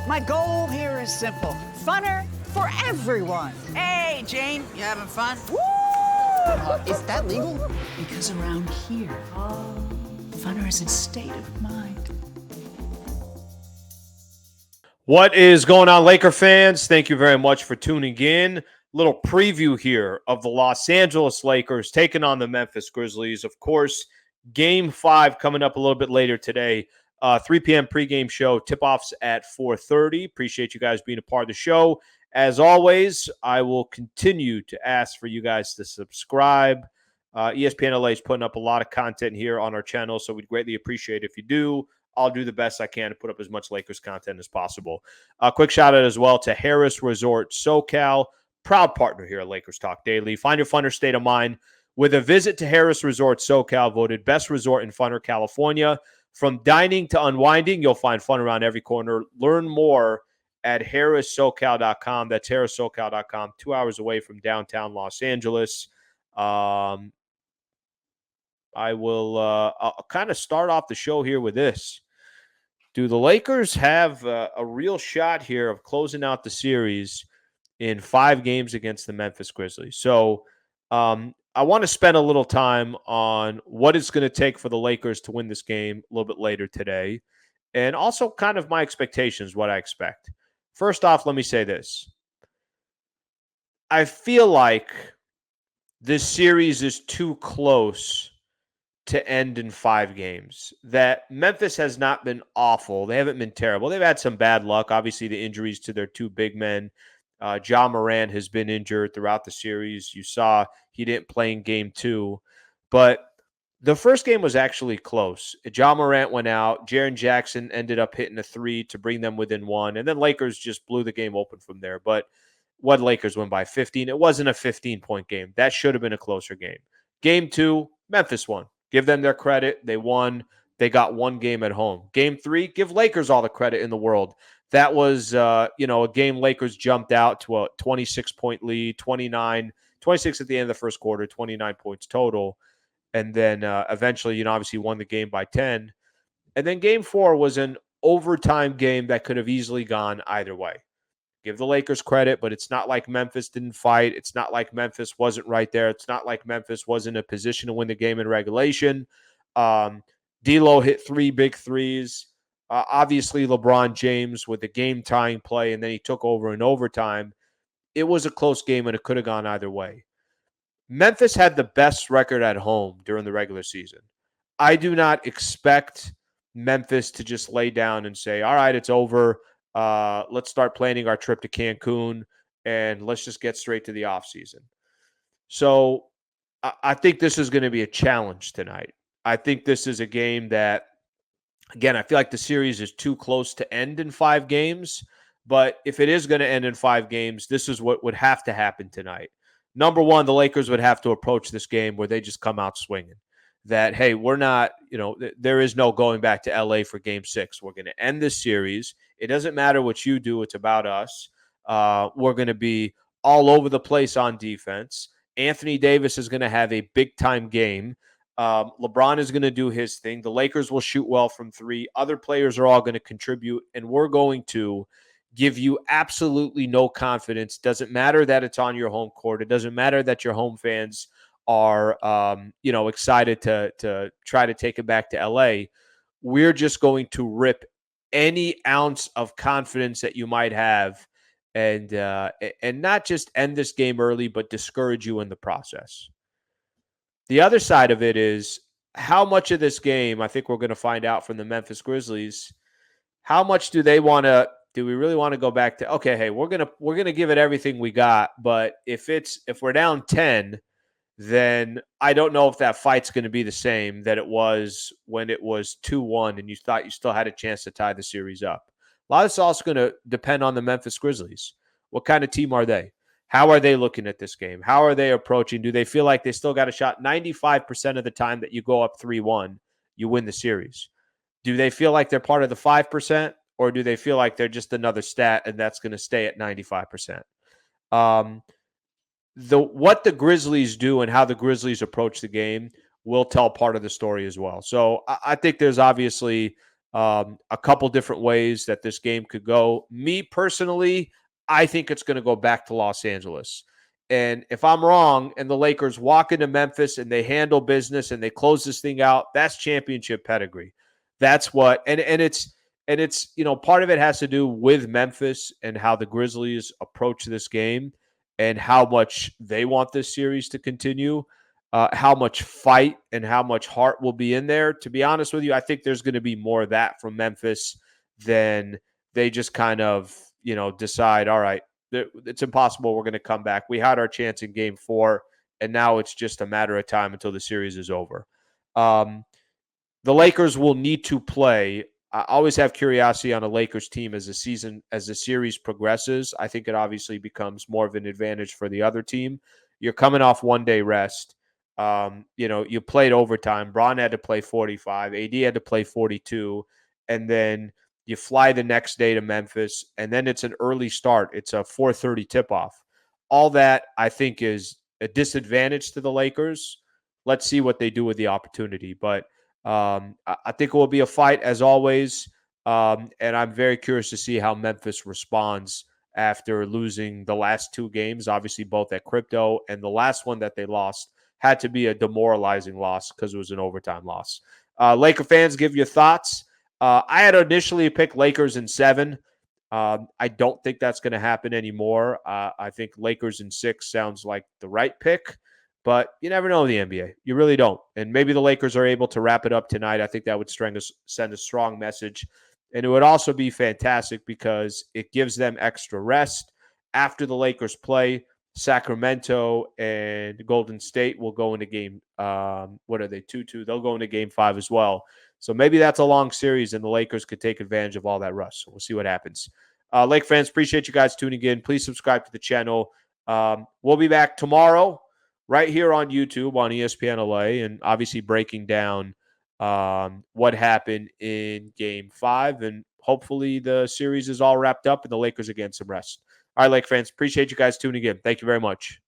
My goal here is simple. Funner for everyone. Hey, Jane, you having fun? Woo! Is that legal? Because around here, funner is a state of mind. What is going on, Laker fans? Thank you very much for tuning in. Little preview here of the Los Angeles Lakers taking on the Memphis Grizzlies. Of course, Game 5 coming up a little bit later today. 3 p.m. pregame show. Tip-offs at 4:30. Appreciate you guys being a part of the show. As always, I will continue to ask for you guys to subscribe. ESPN LA is putting up a lot of content here on our channel, so we'd greatly appreciate it if you do. I'll do the best I can to put up as much Lakers content as possible. A quick shout out as well to Harris Resort SoCal, proud partner here at Lakers Talk Daily. Find your funner state of mind with a visit to Harris Resort SoCal, voted best resort in funner California. From dining to unwinding, you'll find fun around every corner. Learn more at harrissocal.com. That's harrissocal.com, 2 hours away from downtown Los Angeles. I'll kind of start off the show here with this. Do the Lakers have a real shot here of closing out the series in 5 games against the Memphis Grizzlies? So I want to spend a little time on what it's going to take for the Lakers to win this game a little bit later today, and also kind of my expectations, what I expect. First off, let me say this. I feel like this series is too close to end in 5 games. That Memphis has not been awful. They haven't been terrible. They've had some bad luck. Obviously, the injuries to their 2 big men. Ja Morant has been injured throughout the series. You saw he didn't play in game 2. But the first game was actually close. Ja Morant went out. Jaren Jackson ended up hitting a 3 to bring them within 1. And then Lakers just blew the game open from there. But what Lakers win by 15? It wasn't a 15-point game. That should have been a closer game. Game 2, Memphis won. Give them their credit. They won. They got 1 game at home. Game 3, give Lakers all the credit in the world. That was, a game Lakers jumped out to a 26-point lead, 26 at the end of the first quarter, 29 points total. And then eventually, obviously won the game by 10. And then game 4 was an overtime game that could have easily gone either way. Give the Lakers credit, but it's not like Memphis didn't fight. It's not like Memphis wasn't right there. It's not like Memphis wasn't in a position to win the game in regulation. D'Lo hit 3 big threes. Obviously, LeBron James with the game-tying play, and then he took over in overtime. It was a close game, and it could have gone either way. Memphis had the best record at home during the regular season. I do not expect Memphis to just lay down and say, all right, it's over. Let's start planning our trip to Cancun, and let's just get straight to the offseason. So I think this is going to be a challenge tonight. I think this is a game that, again, I feel like the series is too close to end in 5 games. But if it is going to end in 5 games, this is what would have to happen tonight. Number one, the Lakers would have to approach this game where they just come out swinging. That, hey, we're not, there is no going back to LA for game 6. We're going to end this series. It doesn't matter what you do. It's about us. We're going to be all over the place on defense. Anthony Davis is going to have a big-time game. LeBron is going to do his thing. The Lakers will shoot well from 3. Other players are all going to contribute, and we're going to give you absolutely no confidence. Doesn't matter that it's on your home court. It doesn't matter that your home fans are, excited to try to take it back to LA. We're just going to rip any ounce of confidence that you might have, and not just end this game early, but discourage you in the process. The other side of it is how much of this game, I think we're going to find out from the Memphis Grizzlies, how much do we really want to go back to, okay, hey, we're going to give it everything we got, but if we're down 10, then I don't know if that fight's going to be the same that it was when it was 2-1 and you thought you still had a chance to tie the series up. A lot of it's also going to depend on the Memphis Grizzlies. What kind of team are they? How are they looking at this game? How are they approaching? Do they feel like they still got a shot? 95% of the time that you go up 3-1, you win the series. Do they feel like they're part of the 5%, or do they feel like they're just another stat and that's going to stay at 95%? What the Grizzlies do and how the Grizzlies approach the game will tell part of the story as well. So I think there's obviously a couple different ways that this game could go. Me personally, I think it's going to go back to Los Angeles. And if I'm wrong and the Lakers walk into Memphis and they handle business and they close this thing out, that's championship pedigree. That's what, and it's, part of it has to do with Memphis and how the Grizzlies approach this game and how much they want this series to continue, how much fight and how much heart will be in there. To be honest with you, I think there's going to be more of that from Memphis than they just kind of, decide, all right, it's impossible. We're going to come back. We had our chance in game 4, and now it's just a matter of time until the series is over. The Lakers will need to play. I always have curiosity on a Lakers team as the series progresses. I think it obviously becomes more of an advantage for the other team. You're coming off 1-day rest. You played overtime. Bron had to play 45. AD had to play 42. And then you fly the next day to Memphis, and then it's an early start. It's a 4:30 tip-off. All that, I think, is a disadvantage to the Lakers. Let's see what they do with the opportunity. But I think it will be a fight, as always, and I'm very curious to see how Memphis responds after losing the last 2 games, obviously both at Crypto, and the last one that they lost had to be a demoralizing loss because it was an overtime loss. Laker fans, give your thoughts. I had initially picked Lakers in 7. I don't think that's going to happen anymore. I think Lakers in 6 sounds like the right pick, but you never know in the NBA. You really don't. And maybe the Lakers are able to wrap it up tonight. I think that would send a strong message. And it would also be fantastic because it gives them extra rest. After the Lakers play, Sacramento and Golden State will go into game, 2-2? They'll go into game 5 as well. So maybe that's a long series and the Lakers could take advantage of all that rust. So we'll see what happens. Lake fans, appreciate you guys tuning in. Please subscribe to the channel. We'll be back tomorrow right here on YouTube on ESPN LA and obviously breaking down what happened in game 5. And hopefully the series is all wrapped up and the Lakers are getting some rest. All right, Lake fans, appreciate you guys tuning in. Thank you very much.